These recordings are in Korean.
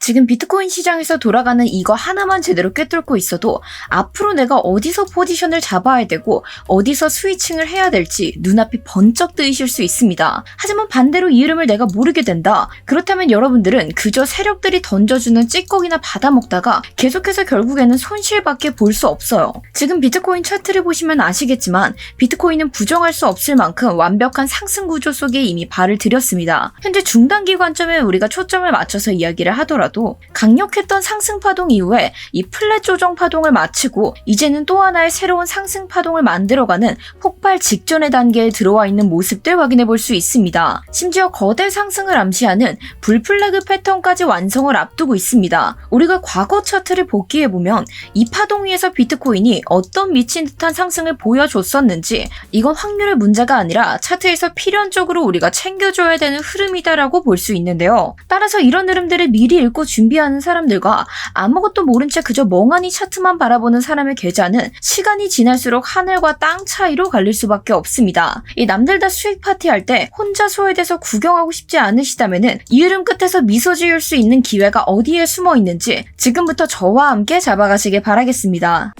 지금 비트코인 시장에서 돌아가는 이거 하나만 제대로 꿰뚫고 있어도 앞으로 내가 어디서 포지션을 잡아야 되고 어디서 스위칭을 해야 될지 눈앞이 번쩍 뜨이실 수 있습니다. 하지만 반대로 이 흐름을 내가 모르게 된다. 그렇다면 여러분들은 그저 세력들이 던져주는 찌꺼기나 받아먹다가 계속해서 결국에는 손실밖에 볼 수 없어요. 지금 비트코인 차트를 보시면 아시겠지만 비트코인은 부정할 수 없을 만큼 완벽한 상승 구조 속에 이미 발을 들였습니다. 현재 중단기 관점에 우리가 초점을 맞춰서 이야기를 하더라도 강력했던 상승 파동 이후에 이 플랫 조정 파동을 마치고 이제는 또 하나의 새로운 상승 파동을 만들어가는 폭발 직전의 단계에 들어와 있는 모습들 확인해 볼 수 있습니다. 심지어 거대 상승을 암시하는 불플래그 패턴까지 완성을 앞두고 있습니다. 우리가 과거 차트를 복귀해보면 이 파동 위에서 비트코인이 어떤 미친 듯한 상승을 보여줬었는지 이건 확률의 문제가 아니라 차트에서 필연적으로 우리가 챙겨줘야 되는 흐름이다라고 볼 수 있는데요. 따라서 이런 흐름들을 미리 읽고 준비하는 사람들과 아무것도 모른 채 그저 멍하니 차트만 바라보는 사람의 계좌는 시간이 지날수록 하늘과 땅 차이로 갈릴 수밖에 없습니다. 이 남들 다 수익 파티할 때 혼자 소외돼서 구경하고 싶지 않으시다면은 이 흐름 끝에서 미소 지을 수 있는 기회가 어디에 숨어 있는지 지금부터 저와 함께 잡아가시길 바라겠습니다.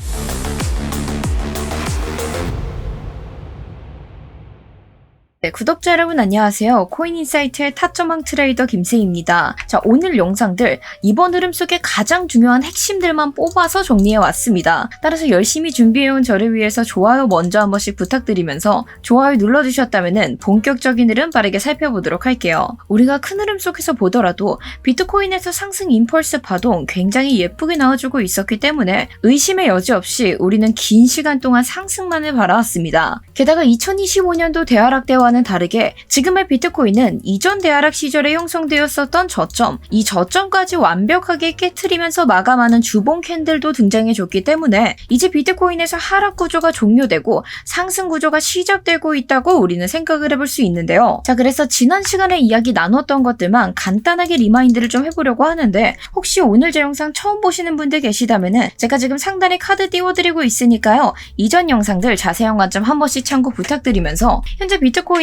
네, 구독자 여러분 안녕하세요. 코인인사이트의 타점왕 트레이더 김세희입니다. 자, 오늘 영상들 이번 흐름 속에 가장 중요한 핵심들만 뽑아서 정리해왔습니다. 따라서 열심히 준비해온 저를 위해서 좋아요 먼저 한 번씩 부탁드리면서 좋아요 눌러주셨다면 본격적인 흐름 빠르게 살펴보도록 할게요. 우리가 큰 흐름 속에서 보더라도 비트코인에서 상승 임펄스 파동 굉장히 예쁘게 나와주고 있었기 때문에 의심의 여지 없이 우리는 긴 시간 동안 상승만을 바라왔습니다. 게다가 2025년도 대하락 때와는 다르게 지금의 비트코인은 이전 대하락 시절에 형성되었었던 저점, 이 저점까지 완벽하게 깨트리면서 마감하는 주봉 캔들도 등장해줬기 때문에 이제 비트코인에서 하락 구조가 종료되고 상승 구조가 시작되고 있다고 우리는 생각을 해볼 수 있는데요. 자, 그래서 지난 시간에 이야기 나눴던 것들만 간단하게 리마인드를 좀 해보려고 하는데 혹시 오늘 제 영상 처음 보시는 분들 계시다면은 제가 지금 상단에 카드 띄워드리고 있으니까요. 이전 영상들 자세한 관점 한 번씩 참고 부탁드리면서 현재 비트코인에서는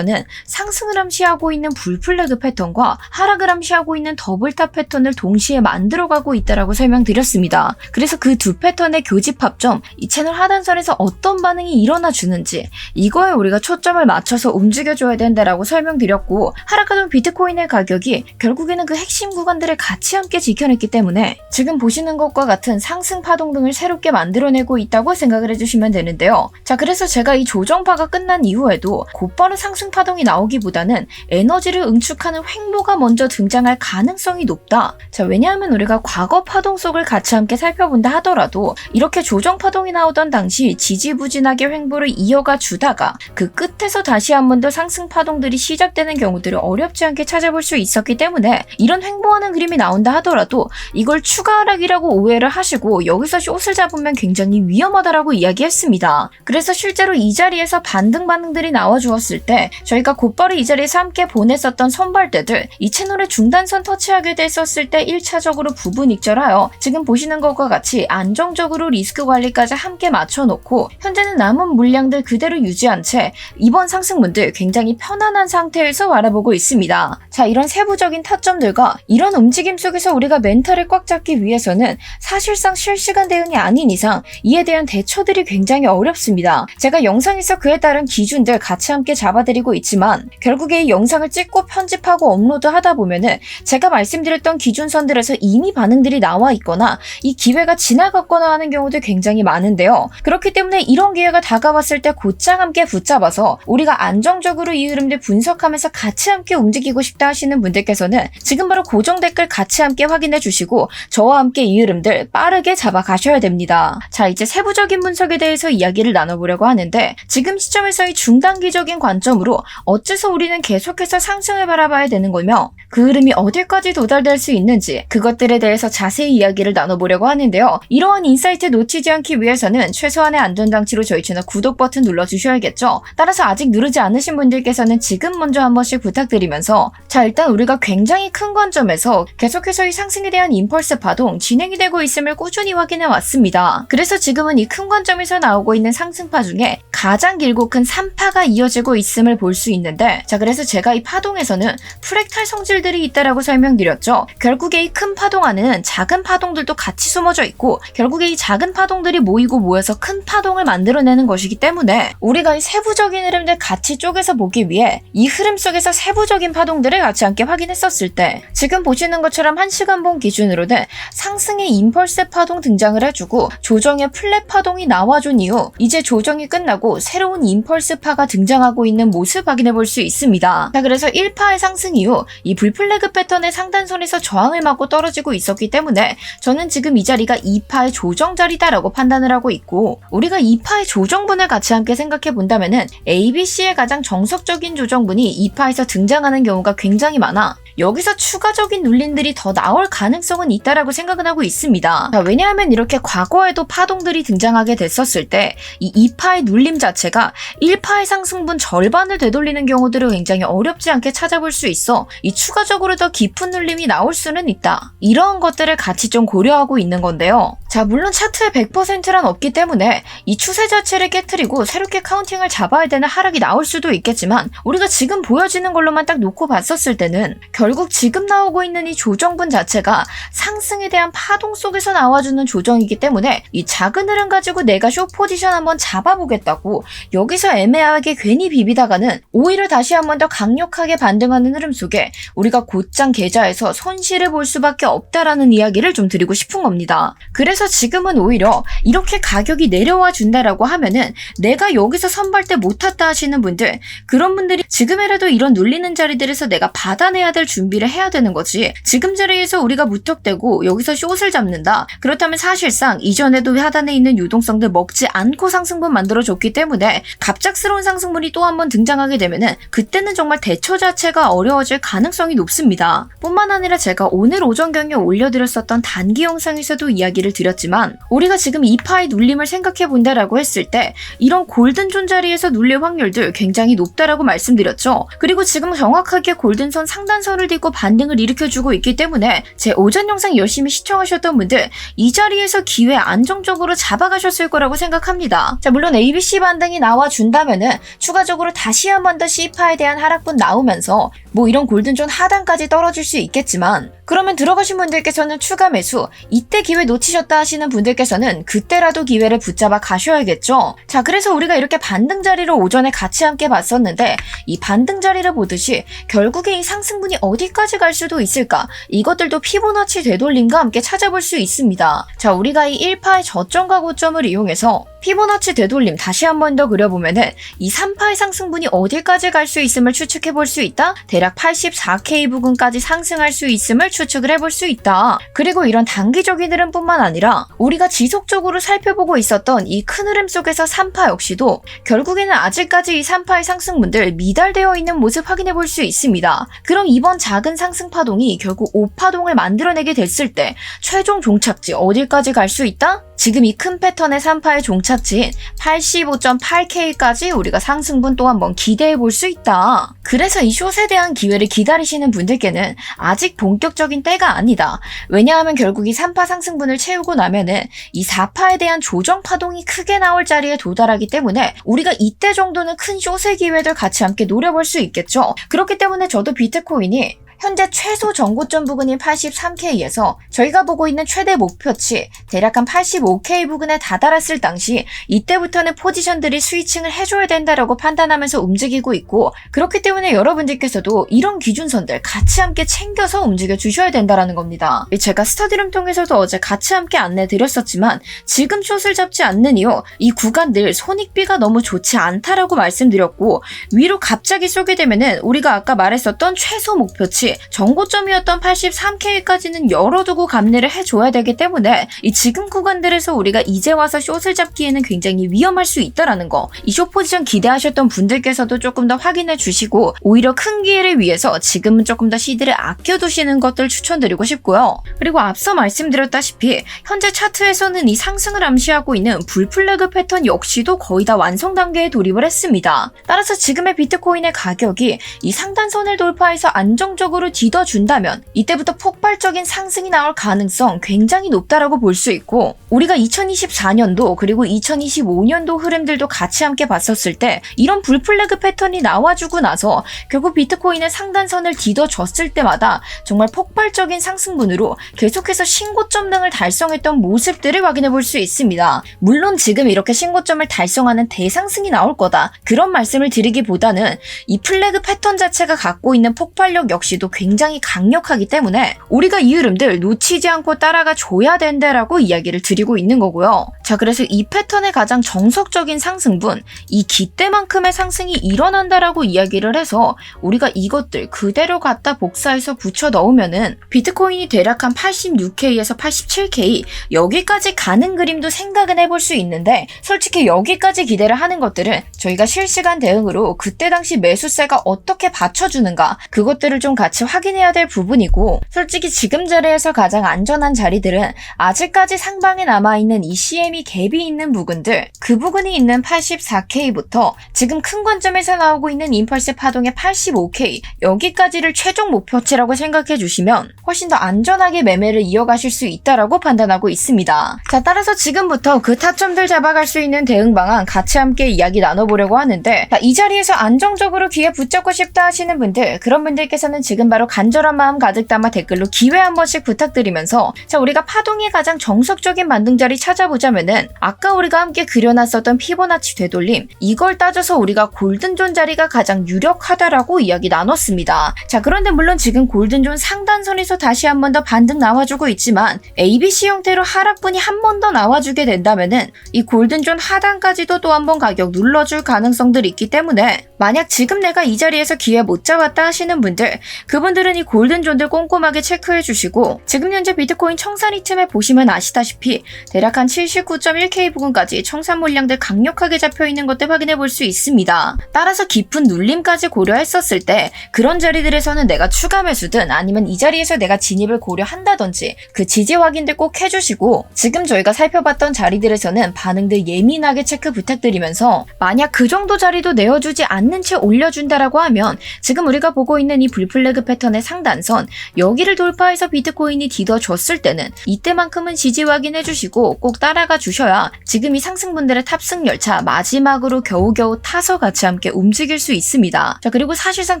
상승을 암시하고 있는 불플래그 패턴과 하락을 암시하고 있는 더블탑 패턴을 동시에 만들어가고 있다라고 설명드렸습니다. 그래서 그 두 패턴의 교집 합점, 이 채널 하단선에서 어떤 반응이 일어나 주는지 이거에 우리가 초점을 맞춰서 움직여줘야 된다라고 설명드렸고 하락하던 비트코인의 가격이 결국에는 그 핵심 구간들을 같이 함께 지켜냈기 때문에 지금 보시는 것과 같은 상승 파동 등을 새롭게 만들어내고 있다고 생각을 해주시면 되는데요. 자, 그래서 제가 이 조정파가 끝난 이후에도 곧바로 상승 파동이 나오기보다는 에너지를 응축하는 횡보가 먼저 등장할 가능성이 높다. 자, 왜냐하면 우리가 과거 파동 속을 같이 함께 살펴본다 하더라도 이렇게 조정 파동이 나오던 당시 지지부진하게 횡보를 이어가 주다가 그 끝에서 다시 한 번 더 상승 파동들이 시작되는 경우들을 어렵지 않게 찾아볼 수 있었기 때문에 이런 횡보하는 그림이 나온다 하더라도 이걸 추가 하락이라고 오해를 하시고 여기서 숏을 잡으면 굉장히 위험하다라고 이야기했습니다. 그래서 실제로 이 자리에서 반등들이 나와주었을 때 저희가 곧바로 이 자리에서 함께 보냈었던 선발대들 이 채널의 중단선 터치하게 됐었을 때 1차적으로 부분 익절하여 지금 보시는 것과 같이 안정적으로 리스크 관리까지 함께 맞춰놓고 현재는 남은 물량들 그대로 유지한 채 이번 상승분들 굉장히 편안한 상태에서 바라보고 있습니다. 자, 이런 세부적인 타점들과 이런 움직임 속에서 우리가 멘탈을 꽉 잡기 위해서는 사실상 실시간 대응이 아닌 이상 이에 대한 대처들이 굉장히 어렵습니다. 제가 영상에서 그에 따른 기준들 같이 함께 잡아드리고 있지만 결국에 이 영상을 찍고 편집하고 업로드하다 보면은 제가 말씀드렸던 기준선들에서 이미 반응들이 나와 있거나 이 기회가 지나갔거나 하는 경우도 굉장히 많은데요. 그렇기 때문에 이런 기회가 다가왔을 때 곧장 함께 붙잡아서 우리가 안정적으로 이 흐름들 분석하면서 같이 함께 움직이고 싶다 하시는 분들께서는 지금 바로 고정 댓글 같이 함께 확인해 주시고 저와 함께 이 흐름들 빠르게 잡아가셔야 됩니다. 자, 이제 세부적인 분석에 대해서 이야기를 나눠보려고 하는데 지금 시점에서의 중단기적인 관점으로 어째서 우리는 계속해서 상승을 바라봐야 되는 거며 그 흐름이 어디까지 도달될 수 있는지 그것들에 대해서 자세히 이야기를 나눠보려고 하는데요. 이러한 인사이트 놓치지 않기 위해서는 최소한의 안전장치로 저희 채널 구독 버튼 눌러주셔야겠죠. 따라서 아직 누르지 않으신 분들께서는 지금 먼저 한 번씩 부탁드리면서 자, 일단 우리가 굉장히 큰 관점에서 계속해서 이 상승에 대한 임펄스 파동 진행이 되고 있음을 꾸준히 확인해 왔습니다. 그래서 지금은 이 큰 관점에서 나오고 있는 상승파 중에 가장 길고 큰 3파가 이어지고 있음을 있음을 볼 수 있는데, 자, 그래서 제가 이 파동에서는 프랙탈 성질들이 있다라고 설명드렸죠. 결국에 이 큰 파동 안에는 작은 파동들도 같이 숨어져 있고, 결국에 이 작은 파동들이 모여서 큰 파동을 만들어내는 것이기 때문에 우리가 이 세부적인 흐름들 같이 쪼개서 보기 위해 이 흐름 속에서 세부적인 파동들을 같이 함께 확인했었을 때, 지금 보시는 것처럼 1시간봉 기준으로는 상승의 임펄스 파동 등장을 해주고 조정의 플랫 파동이 나와준 이후 이제 조정이 끝나고 새로운 임펄스파가 등장하고 있는 모습 확인해 볼 수 있습니다. 자, 그래서 1파의 상승 이후 이 불플래그 패턴의 상단선에서 저항을 맞고 떨어지고 있었기 때문에 저는 지금 이 자리가 2파의 조정 자리다라고 판단을 하고 있고, 우리가 2파의 조정분을 같이 함께 생각해 본다면은 ABC의 가장 정석적인 조정분이 2파에서 등장하는 경우가 굉장히 많아 여기서 추가적인 눌림들이 더 나올 가능성은 있다라고 생각은 하고 있습니다. 자, 왜냐하면 이렇게 과거에도 파동들이 등장하게 됐었을 때 이 2파의 눌림 자체가 1파의 상승분 절반을 되돌리는 경우들을 굉장히 어렵지 않게 찾아볼 수 있어 이 추가적으로 더 깊은 눌림이 나올 수는 있다. 이러한 것들을 같이 좀 고려하고 있는 건데요. 자, 물론 차트에 100%란 없기 때문에 이 추세 자체를 깨트리고 새롭게 카운팅을 잡아야 되는 하락이 나올 수도 있겠지만, 우리가 지금 보여지는 걸로만 딱 놓고 봤었을 때는 결국 지금 나오고 있는 이 조정분 자체가 상승에 대한 파동 속에서 나와주는 조정이기 때문에 이 작은 흐름 가지고 내가 숏 포지션 한번 잡아보겠다고 여기서 애매하게 괜히 비비다가는 오히려 다시 한번 더 강력하게 반등하는 흐름 속에 우리가 곧장 계좌에서 손실을 볼 수밖에 없다라는 이야기를 좀 드리고 싶은 겁니다. 그래서 지금은 오히려 이렇게 가격이 내려와 준다라고 하면은 내가 여기서 선발대 못 탔다 하시는 분들, 그런 분들이 지금이라도 이런 눌리는 자리들에서 내가 받아내야 될 준비를 해야 되는 거지. 지금 자리에서 우리가 무턱대고 여기서 숏을 잡는다. 그렇다면 사실상 이전에도 하단에 있는 유동성들 먹지 않고 상승분 만들어줬기 때문에 갑작스러운 상승분이 또 한 번 등장하게 되면은 그때는 정말 대처 자체가 어려워질 가능성이 높습니다. 뿐만 아니라 제가 오늘 오전 경에 올려드렸었던 단기 영상에서도 이야기를 드렸지만, 우리가 지금 2파의 눌림을 생각해 본다라고 했을 때 이런 골든존 자리에서 눌릴 확률들 굉장히 높다라고 말씀드렸죠. 그리고 지금 정확하게 골든선 상단선을 딛고 반등을 일으켜주고 있기 때문에 제 오전 영상 열심히 시청하셨던 분들 이 자리에서 기회 안정적으로 잡아가셨을 거라고 생각합니다. 자, 물론 ABC 반등이 나와준다면은 추가적으로 다시 한 번 더 C파에 대한 하락분 나오면서 뭐 이런 골든존 하단까지 떨어질 수 있겠지만, 그러면 들어가신 분들께서는 추가 매수, 이때 기회 놓치셨다 하시는 분들께서는 그때라도 기회를 붙잡아 가셔야겠죠. 자, 그래서 우리가 이렇게 반등 자리를 오전에 같이 함께 봤었는데, 이 반등 자리를 보듯이 결국에 이 상승분이 어디까지 갈 수도 있을까, 이것들도 피보나치 되돌림과 함께 찾아볼 수 있습니다. 자, 우리가 이 1파의 저점과 고점을 이용해서 피보나치 되돌림 다시 한 번 더 그려보면은 이 3파의 상승분이 어디까지 갈 수 있음을 추측해 볼 수 있다. 대략 84K 부근까지 상승할 수 있음을 추측을 해볼 수 있다. 그리고 이런 단기적인 흐름뿐만 아니라 우리가 지속적으로 살펴보고 있었던 이 큰 흐름 속에서 3파 역시도 결국에는 아직까지 이 3파의 상승분들 미달되어 있는 모습 확인해 볼 수 있습니다. 그럼 이번 작은 상승 파동이 결국 5파동을 만들어내게 됐을 때 최종 종착지 어디까지 갈 수 있다? 지금 이 큰 패턴의 3파의 종착지인 85.8K까지 우리가 상승분 또 한번 기대해 볼 수 있다. 그래서 이 숏에 대한 기회를 기다리시는 분들께는 아직 본격적인 때가 아니다. 왜냐하면 결국 이 3파 상승분을 채우고 나면은 이 4파에 대한 조정 파동이 크게 나올 자리에 도달하기 때문에 우리가 이때 정도는 큰 숏의 기회들 같이 함께 노려볼 수 있겠죠. 그렇기 때문에 저도 비트코인이 현재 최소 전고점 부근인 83K에서 저희가 보고 있는 최대 목표치 대략 한 85K 부근에 다다랐을 당시 이때부터는 포지션들이 스위칭을 해줘야 된다라고 판단하면서 움직이고 있고, 그렇기 때문에 여러분들께서도 이런 기준선들 같이 함께 챙겨서 움직여 주셔야 된다라는 겁니다. 제가 스터디룸 통해서도 어제 같이 함께 안내 드렸었지만 지금 숏을 잡지 않는 이유, 이 구간들 손익비가 너무 좋지 않다라고 말씀드렸고, 위로 갑자기 쏘게 되면은 우리가 아까 말했었던 최소 목표치 정고점이었던 83K까지는 열어두고 감내를 해줘야 되기 때문에 이 지금 구간들에서 우리가 이제 와서 숏을 잡기에는 굉장히 위험할 수 있다라는 거, 이 숏 포지션 기대하셨던 분들께서도 조금 더 확인해 주시고 오히려 큰 기회를 위해서 지금은 조금 더 시드를 아껴두시는 것들 추천드리고 싶고요. 그리고 앞서 말씀드렸다시피 현재 차트에서는 이 상승을 암시하고 있는 불플래그 패턴 역시도 거의 다 완성 단계에 돌입을 했습니다. 따라서 지금의 비트코인의 가격이 이 상단선을 돌파해서 안정적으로 정석적으로 뒤져준다면 이때부터 폭발적인 상승이 나올 가능성 굉장히 높다라고 볼 수 있고, 우리가 2024년도 그리고 2025년도 흐름들도 같이 함께 봤었을 때 이런 불플래그 패턴이 나와주고 나서 결국 비트코인의 상단선을 뒤져줬을 때마다 정말 폭발적인 상승분으로 계속해서 신고점 등을 달성했던 모습들을 확인해 볼 수 있습니다. 물론 지금 이렇게 신고점을 달성하는 대상승이 나올 거다, 그런 말씀을 드리기보다는 이 플래그 패턴 자체가 갖고 있는 폭발력 역시도 굉장히 강력하기 때문에 우리가 이 흐름들 놓치지 않고 따라가 줘야 된다라고 이야기를 드리고 있는 거고요. 자, 그래서 이 패턴의 가장 정석적인 상승분, 이 기대만큼의 상승이 일어난다라고 이야기를 해서 우리가 이것들 그대로 갖다 복사해서 붙여 넣으면은 비트코인이 대략 한 86K에서 87K 여기까지 가는 그림도 생각은 해볼 수 있는데, 솔직히 여기까지 기대를 하는 것들은 저희가 실시간 대응으로 그때 당시 매수세가 어떻게 받쳐주는가, 그것들을 좀 같이 확인해야 될 부분이고, 솔직히 지금 자리에서 가장 안전한 자리들은 아직까지 상방에 남아있는 이 CME 갭이 있는 부분들, 그 부분이 있는 84K부터 지금 큰 관점에서 나오고 있는 임펄스 파동의 85K 여기까지를 최종 목표치라고 생각해 주시면 훨씬 더 안전하게 매매를 이어가실 수 있다라고 판단하고 있습니다. 자, 따라서 지금부터 그 타점들 잡아갈 수 있는 대응 방안 같이 함께 이야기 나눠보려고 하는데, 자, 이 자리에서 안정적으로 귀에 붙잡고 싶다 하시는 분들, 그런 분들께서는 지금 바로 간절한 마음 가득 담아 댓글로 기회 한 번씩 부탁드리면서, 자, 우리가 파동의 가장 정석적인 만등자리 찾아보자면은 아까 우리가 함께 그려놨었던 피보나치 되돌림, 이걸 따져서 우리가 골든존 자리가 가장 유력하다라고 이야기 나눴습니다. 자, 그런데 물론 지금 골든존 상단선에서 다시 한 번 더 반등 나와주고 있지만 ABC 형태로 하락분이 한 번 더 나와주게 된다면은 이 골든존 하단까지도 또 한 번 가격 눌러줄 가능성들이 있기 때문에, 만약 지금 내가 이 자리에서 기회 못 잡았다 하시는 분들, 그분들은 이 골든존들 꼼꼼하게 체크해 주시고, 지금 현재 비트코인 청산이 틈에 보시면 아시다시피 대략 한 79.1K 부근까지 청산 물량들 강력하게 잡혀있는 것들 확인해 볼 수 있습니다. 따라서 깊은 눌림까지 고려했었을 때 그런 자리들에서는 내가 추가 매수든 아니면 이 자리에서 내가 진입을 고려한다든지 그 지지 확인들 꼭 해주시고, 지금 저희가 살펴봤던 자리들에서는 반응들 예민하게 체크 부탁드리면서, 만약 그 정도 자리도 내어주지 않는 채 올려준다라고 하면 지금 우리가 보고 있는 이 불플래그 패턴의 상단선 여기를 돌파해서 비트코인이 뒤져줬을 때는 이때만큼은 지지 확인해주시고 꼭 따라가 주셔야 지금 이 상승분들의 탑승 열차 마지막으로 겨우겨우 타서 같이 함께 움직일 수 있습니다. 자, 그리고 사실상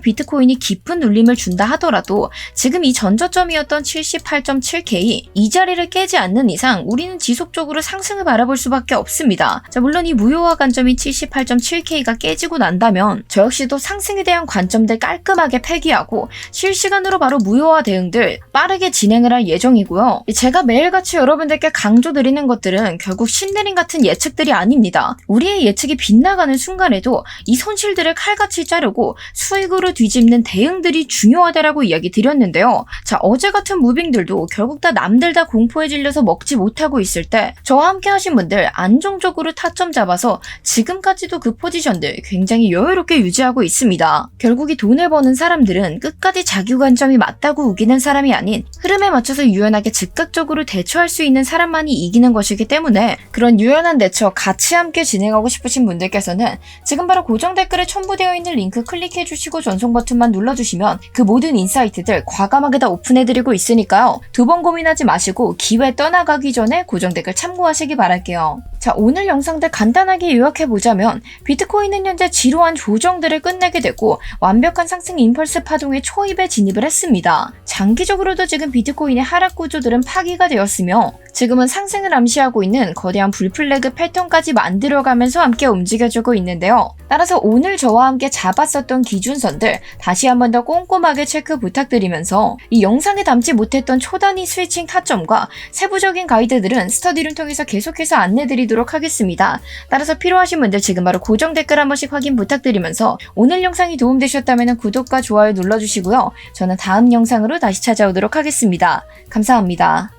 비트코인이 깊은 눌림을 준다 하더라도 지금 이 전저점이었던 78.7K 이 자리를 깨지 않는 이상 우리는 지속적으로 상승을 바라볼 수밖에 없습니다. 자, 물론 이 무효화 관점인 78.7K가 깨지고 난다면 저 역시도 상승에 대한 관점들 깔끔하게 폐기하고 실시간으로 바로 무효화 대응들 빠르게 진행을 할 예정이고요. 제가 매일같이 여러분들께 강조드리는 것들은 결국 신내림 같은 예측들이 아닙니다. 우리의 예측이 빗나가는 순간에도 이 손실들을 칼같이 자르고 수익으로 뒤집는 대응들이 중요하다라고 이야기 드렸는데요. 자, 어제 같은 무빙들도 결국 다 남들 다 공포에 질려서 먹지 못하고 있을 때 저와 함께 하신 분들 안정적으로 타점 잡아서 지금까지도 그 포지션들 굉장히 여유롭게 유지하고 있습니다. 결국 이 돈을 버는 사람들은 끝까지 자기 관점이 맞다고 우기는 사람이 아닌 흐름에 맞춰서 유연하게 즉각적으로 대처할 수 있는 사람만이 이기는 것이기 때문에, 그런 유연한 대처 같이 함께 진행하고 싶으신 분들께서는 지금 바로 고정 댓글에 첨부되어 있는 링크 클릭해주시고 전송 버튼만 눌러주시면 그 모든 인사이트들 과감하게 다 오픈해드리고 있으니까요. 두 번 고민하지 마시고 기회 떠나가기 전에 고정 댓글 참고하시기 바랄게요. 자, 오늘 영상들 간단하게 요약해보자면 비트코인은 현재 지루한 조정들을 끝내게 되고 완벽한 상승 임펄스 파동의 초입에 진입을 했습니다. 장기적으로도 지금 비트코인의 하락 구조들은 파기가 되었으며 지금은 상승을 암시하고 있는 거대한 불플래그 패턴까지 만들어가면서 함께 움직여주고 있는데요. 따라서 오늘 저와 함께 잡았었던 기준선들 다시 한 번 더 꼼꼼하게 체크 부탁드리면서 이 영상에 담지 못했던 초단위 스위칭 타점과 세부적인 가이드들은 스터디룸 통해서 계속해서 안내드리도록 하겠습니다. 따라서 필요하신 분들 지금 바로 고정 댓글 한 번씩 확인 부탁드리면서 오늘 영상이 도움되셨다면 구독과 좋아요 눌러주시고요. 저는 다음 영상으로 다시 찾아오도록 하겠습니다. 감사합니다.